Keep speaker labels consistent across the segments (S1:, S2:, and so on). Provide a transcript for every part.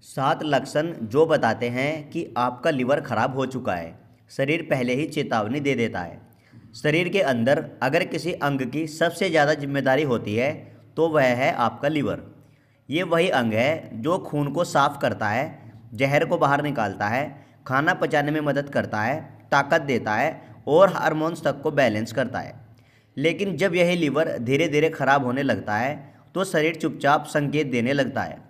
S1: 7 लक्षण जो बताते हैं कि आपका लिवर खराब हो चुका है। शरीर पहले ही चेतावनी दे देता है। शरीर के अंदर अगर किसी अंग की सबसे ज़्यादा जिम्मेदारी होती है तो वह है आपका लिवर। ये वही अंग है जो खून को साफ करता है, जहर को बाहर निकालता है, खाना पचाने में मदद करता है, ताकत देता है और हार्मोन्स तक को बैलेंस करता है। लेकिन जब यही लिवर धीरे धीरे खराब होने लगता है तो शरीर चुपचाप संकेत देने लगता है।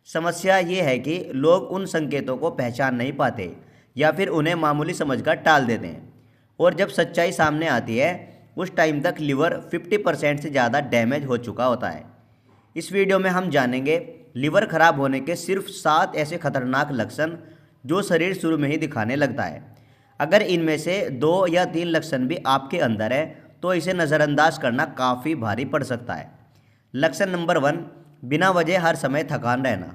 S1: समस्या ये है कि लोग उन संकेतों को पहचान नहीं पाते या फिर उन्हें मामूली समझकर टाल देते हैं, और जब सच्चाई सामने आती है उस टाइम तक लिवर 50% से ज़्यादा डैमेज हो चुका होता है। इस वीडियो में हम जानेंगे लिवर खराब होने के सिर्फ 7 ऐसे खतरनाक लक्षण जो शरीर शुरू में ही दिखाने लगता है। अगर इनमें से 2 या 3 लक्षण भी आपके अंदर है तो इसे नज़रअंदाज करना काफ़ी भारी पड़ सकता है। लक्षण नंबर 1, बिना वजह हर समय थकान रहना।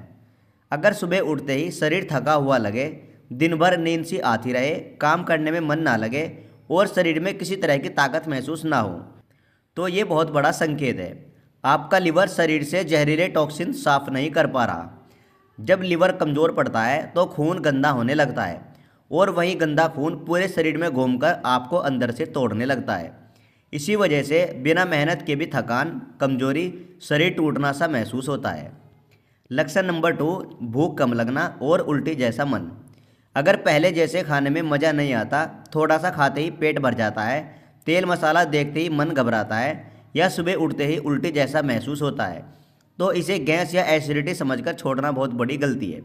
S1: अगर सुबह उठते ही शरीर थका हुआ लगे, दिन भर नींद सी आती रहे, काम करने में मन ना लगे और शरीर में किसी तरह की ताकत महसूस ना हो, तो ये बहुत बड़ा संकेत है। आपका लिवर शरीर से जहरीले टॉक्सिन साफ नहीं कर पा रहा। जब लिवर कमज़ोर पड़ता है तो खून गंदा होने लगता है और वही गंदा खून पूरे शरीर में घूमकर आपको अंदर से तोड़ने लगता है। इसी वजह से बिना मेहनत के भी थकान, कमजोरी, शरीर टूटना सा महसूस होता है। लक्षण नंबर 2, भूख कम लगना और उल्टी जैसा मन। अगर पहले जैसे खाने में मज़ा नहीं आता, थोड़ा सा खाते ही पेट भर जाता है, तेल मसाला देखते ही मन घबराता है या सुबह उठते ही उल्टी जैसा महसूस होता है, तो इसे गैस या एसिडिटी समझकर छोड़ना बहुत बड़ी गलती है।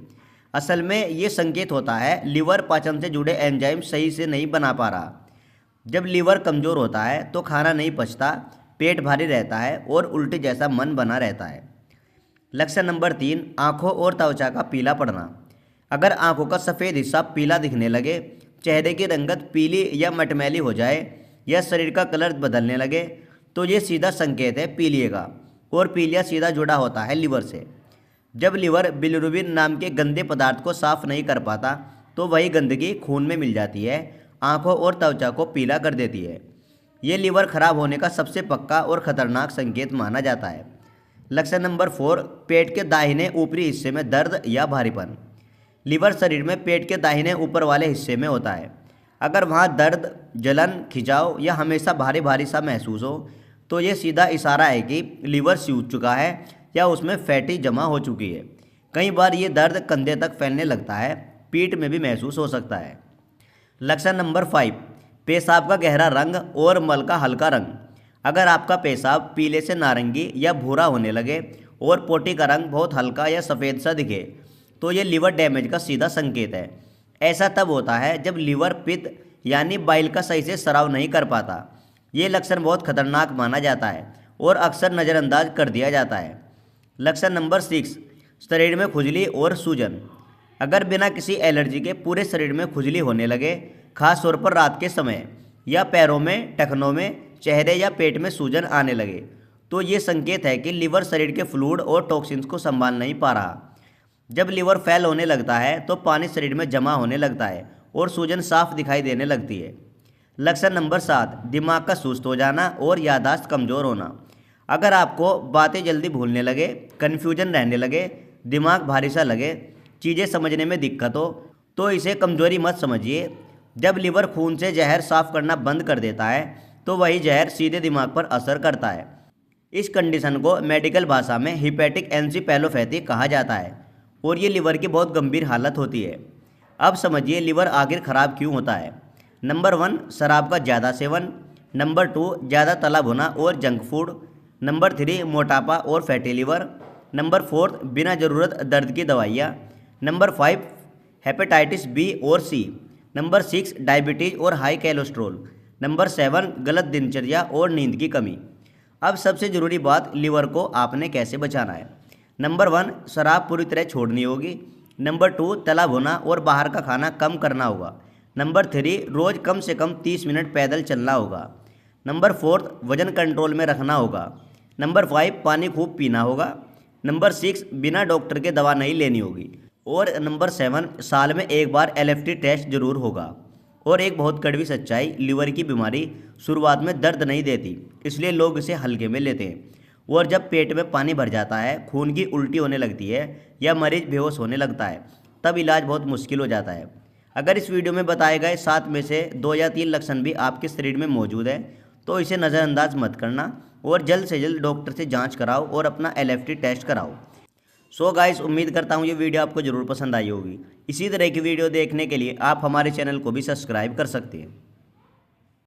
S1: असल में ये संकेत होता है लिवर पाचन से जुड़े एंजाइम सही से नहीं बना पा रहा। जब लीवर कमज़ोर होता है तो खाना नहीं पचता, पेट भारी रहता है और उल्टी जैसा मन बना रहता है। लक्षण नंबर 3, आँखों और त्वचा का पीला पड़ना। अगर आँखों का सफ़ेद हिस्सा पीला दिखने लगे, चेहरे की रंगत पीली या मटमैली हो जाए या शरीर का कलर बदलने लगे, तो ये सीधा संकेत है पीलिया का, और पीलिया सीधा जुड़ा होता है लिवर से। जब लिवर बिलिरुबिन नाम के गंदे पदार्थ को साफ नहीं कर पाता तो वही गंदगी खून में मिल जाती है, आँखों और त्वचा को पीला कर देती है। ये लिवर खराब होने का सबसे पक्का और ख़तरनाक संकेत माना जाता है। लक्षण नंबर 4, पेट के दाहिने ऊपरी हिस्से में दर्द या भारीपन। लिवर शरीर में पेट के दाहिने ऊपर वाले हिस्से में होता है। अगर वहाँ दर्द, जलन, खिंचाव या हमेशा भारी भारी सा महसूस हो तो ये सीधा इशारा है कि लिवर सूज चुका है या उसमें फैटी जमा हो चुकी है। कई बार ये दर्द कंधे तक फैलने लगता है, पीठ में भी महसूस हो सकता है। लक्षण नंबर 5, पेशाब का गहरा रंग और मल का हल्का रंग। अगर आपका पेशाब पीले से नारंगी या भूरा होने लगे और पोटी का रंग बहुत हल्का या सफ़ेद सा दिखे, तो ये लिवर डैमेज का सीधा संकेत है। ऐसा तब होता है जब लिवर पित्त यानी बाइल का सही से स्राव नहीं कर पाता। ये लक्षण बहुत खतरनाक माना जाता है और अक्सर नज़रअंदाज कर दिया जाता है। लक्षण नंबर 6, शरीर में खुजली और सूजन। अगर बिना किसी एलर्जी के पूरे शरीर में खुजली होने लगे, खास तौर पर रात के समय, या पैरों में, टखनों में, चेहरे या पेट में सूजन आने लगे, तो ये संकेत है कि लिवर शरीर के फ्लूइड और टॉक्सिन्स को संभाल नहीं पा रहा। जब लिवर फेल होने लगता है तो पानी शरीर में जमा होने लगता है और सूजन साफ दिखाई देने लगती है। लक्षण नंबर 7, दिमाग का सुस्त हो जाना और याददाश्त कमज़ोर होना। अगर आपको बातें जल्दी भूलने लगे, कन्फ्यूजन रहने लगे, दिमाग भारी सा लगे, चीज़ें समझने में दिक्कत हो, तो इसे कमज़ोरी मत समझिए। जब लिवर खून से जहर साफ करना बंद कर देता है तो वही जहर सीधे दिमाग पर असर करता है। इस कंडीशन को मेडिकल भाषा में हिपैटिक एन्सेफेलोपैथी कहा जाता है और ये लिवर की बहुत गंभीर हालत होती है। अब समझिए लिवर आखिर ख़राब क्यों होता है। नंबर 1, शराब का ज़्यादा सेवन। नंबर 2, ज़्यादा तला भुना और जंक फूड। नंबर 3, मोटापा और फैटी लिवर। नंबर 4, बिना ज़रूरत दर्द की दवाइयाँ। नंबर 5, हेपेटाइटिस बी और सी। नंबर 6, डायबिटीज़ और हाई कोलेस्ट्रॉल। नंबर 7, गलत दिनचर्या और नींद की कमी। अब सबसे ज़रूरी बात, लिवर को आपने कैसे बचाना है। नंबर 1, शराब पूरी तरह छोड़नी होगी। नंबर 2, तला भुना और बाहर का खाना कम करना होगा। नंबर 3, रोज़ कम से कम 30 मिनट पैदल चलना होगा। नंबर 4, वज़न कंट्रोल में रखना होगा। नंबर 5, पानी खूब पीना होगा। नंबर 6, बिना डॉक्टर के दवा नहीं लेनी होगी। और नंबर 7, साल में एक बार LFT टेस्ट जरूर होगा। और एक बहुत कड़वी सच्चाई, लिवर की बीमारी शुरुआत में दर्द नहीं देती, इसलिए लोग इसे हल्के में लेते हैं और जब पेट में पानी भर जाता है, खून की उल्टी होने लगती है या मरीज बेहोश होने लगता है, तब इलाज बहुत मुश्किल हो जाता है। अगर इस वीडियो में बताए गए 7 में से 2 या 3 लक्षण भी आपके शरीर में मौजूद है तो इसे नज़रअंदाज मत करना और जल्द से जल्द डॉक्टर से जांच कराओ और अपना LFT टेस्ट कराओ। सो गाइस, उम्मीद करता हूँ ये वीडियो आपको ज़रूर पसंद आई होगी। इसी तरह की वीडियो देखने के लिए आप हमारे चैनल को भी सब्सक्राइब कर सकते हैं।